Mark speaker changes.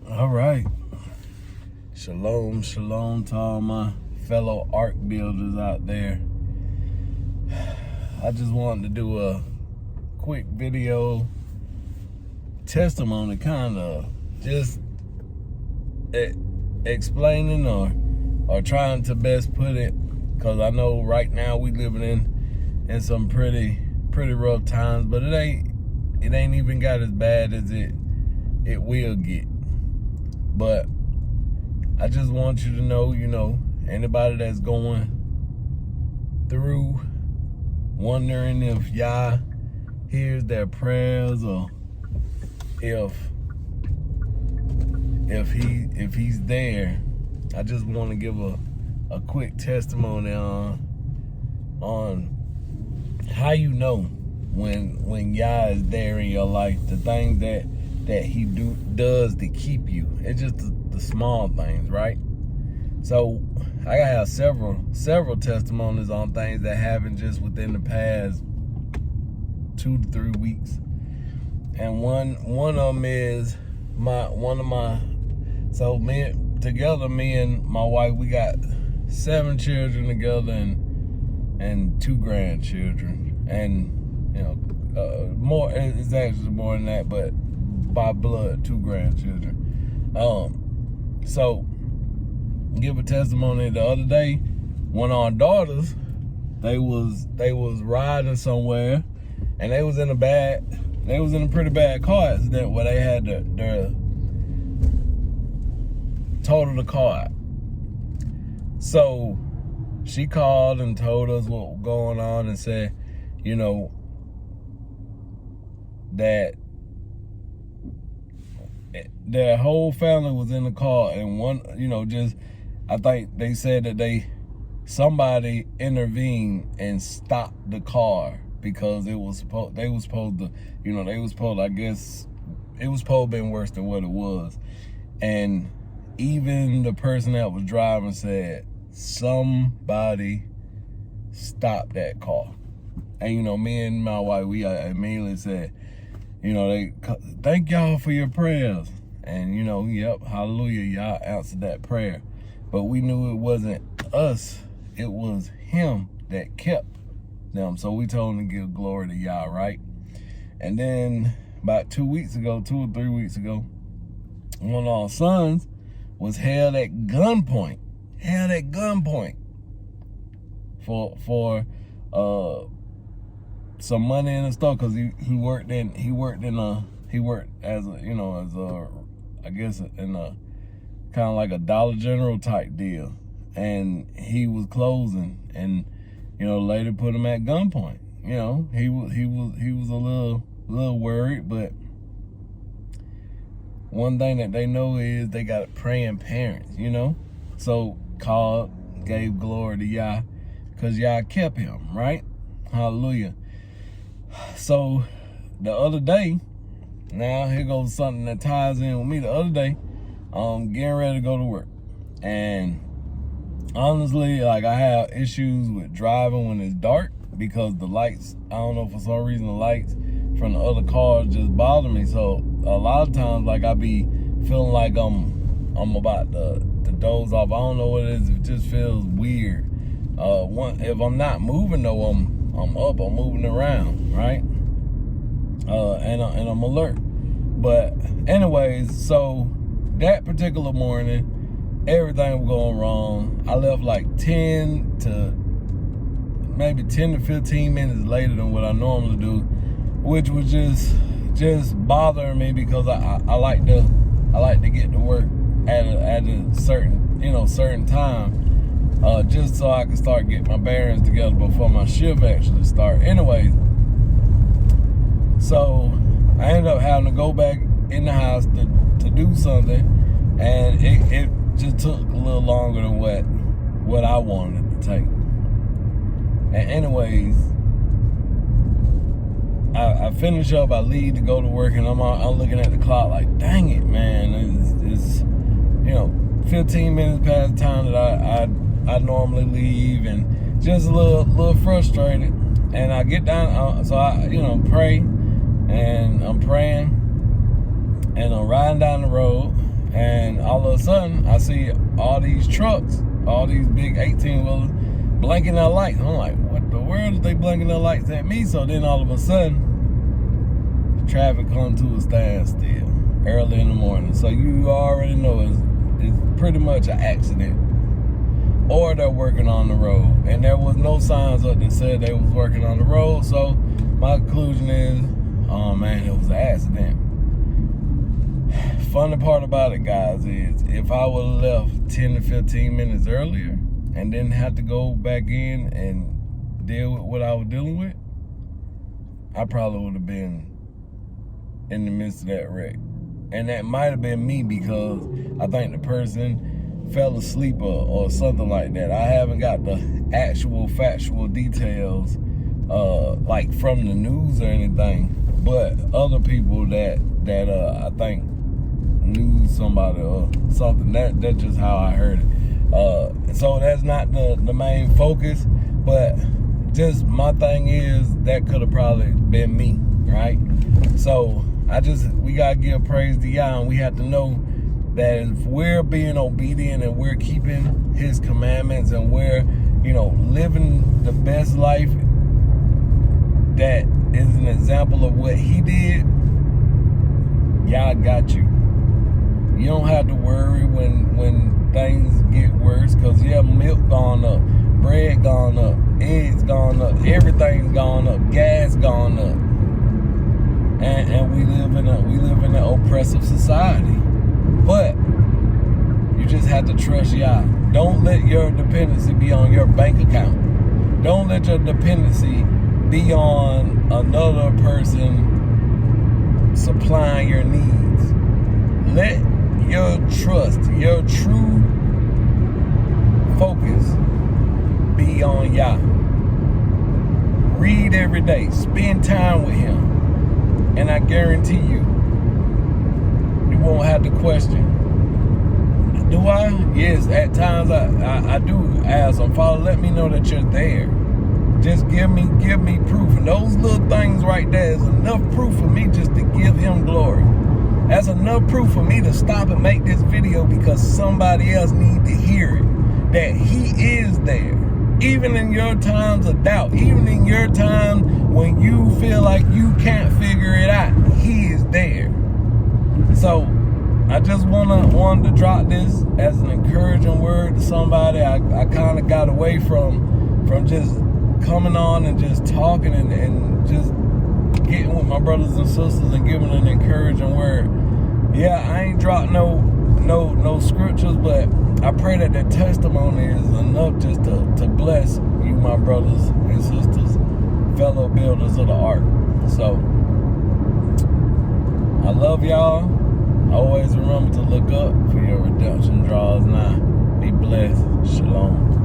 Speaker 1: All right. Shalom, shalom to all my fellow ark builders out there. I just wanted to do a quick video testimony, kind of just explaining or trying to best put it, because I know right now we living in some pretty rough times, but it ain't even got as bad as it will get. But I just want you to know, anybody that's going through wondering if Yah hears their prayers, or if he's there, I just want to give a quick testimony on how you know when Yah is there in your life, the things that he does to keep you. It's just the small things, right? So I have several testimonies on things that happened just within the past 2 to 3 weeks. And one of them is me and my wife, we got 7 children together and 2 grandchildren, and more, it's actually more than that, but by blood, 2 grandchildren. So give a testimony. The other day, one of our daughters, they was riding somewhere, and they was in a pretty bad car accident where they had to total the car out. So she called and told us what was going on and said, that their whole family was in the car, and one, I think they said that somebody intervened and stopped the car because I guess it was supposed to been worse than what it was. And even the person that was driving said somebody stopped that car. And me and my wife, we immediately said, they thank y'all for your prayers. And yep, hallelujah, y'all answered that prayer. But we knew it wasn't us, it was him that kept them. So we told him to give glory to Yah, right? And then about 2 or 3 weeks ago, one of our sons was held at gunpoint for some money in the store, because he worked as a I guess in a kind of like a Dollar General type deal, and he was closing, and later put him at gunpoint. He was a little worried, but one thing that they know is they got praying parents, so called, gave glory to Yah, because Yah kept him, right? Hallelujah. So the other day, now here goes something that ties in with me. The other day, getting ready to go to work, and honestly, I have issues with driving when it's dark, because the lights, I don't know, for some reason the lights from the other cars just bother me. So a lot of times, I be feeling like I'm about to doze off. I don't know what it is. It just feels weird. If I'm not moving though, I'm up, I'm moving around, right? And I'm alert. But anyways, so that particular morning, everything was going wrong. I left maybe 10 to 15 minutes later than what I normally do, which was just bothering me, because I like to get to work at a certain time, just so I can start getting my bearings together before my shift actually start. Anyways, so I ended up having to go back in the house to do something, and it just took a little longer than what I wanted it to take. And anyways, I finish up, I leave to go to work, and I'm looking at the clock like, dang it, man, it's 15 minutes past the time that I normally leave, and just a little frustrated. And I get down, so I pray, and I'm praying, and I'm riding down the road, And all of a sudden, I see all these trucks, all these big 18-wheelers, blinking their lights. I'm like, what the world is they blinking their lights at me? So then all of a sudden, traffic comes to a standstill early in the morning. So you already know it's pretty much an accident. Or they're working on the road. And there was no signs up that said they was working on the road. So my conclusion is, oh man, it was an accident. Funny part about it, guys, is if I would have left 10 to 15 minutes earlier and didn't have to go back in and deal with what I was dealing with, I probably would have been in the midst of that wreck. And that might have been me because I think the person fell asleep or something like that. I haven't got the actual factual details like from the news or anything, but other people that I think knew somebody or something, that's just how I heard it. So that's not the main focus, but just my thing is that could have probably been me, right? So we gotta give praise to Yah, and we have to know that if we're being obedient and we're keeping his commandments and we're, living the best life that is an example of what he did, Yah got you. You don't have to worry when things get worse, because milk gone up, bread gone up, eggs gone up, everything's gone up, gas gone up. And we live in an oppressive society. But you just have to trust Yah. Don't let your dependency be on your bank account. Don't let your dependency be on another person supplying your needs. Let your trust, your true focus be on Yah. Read every day. Spend time with him. And I guarantee you won't have to question. Do I? Yes, at times I do ask him, Father, let me know that you're there. Just give me proof. And those little things right there is enough proof for me just to give him glory. That's enough proof for me to stop and make this video because somebody else needs to hear it. That he is there. Even in your times of doubt, even in your time when you feel like you can't figure it out, he is there. So I just wanted to drop this as an encouraging word to somebody. I kind of got away from just coming on and just talking and just getting with my brothers and sisters and giving an encouraging word. Yeah, I ain't dropped no scriptures, but I pray that the testimony is enough just to bless you, my brothers and sisters, fellow builders of the ark. So I love y'all. Always remember to look up, for your redemption draws nigh. Be blessed. Shalom.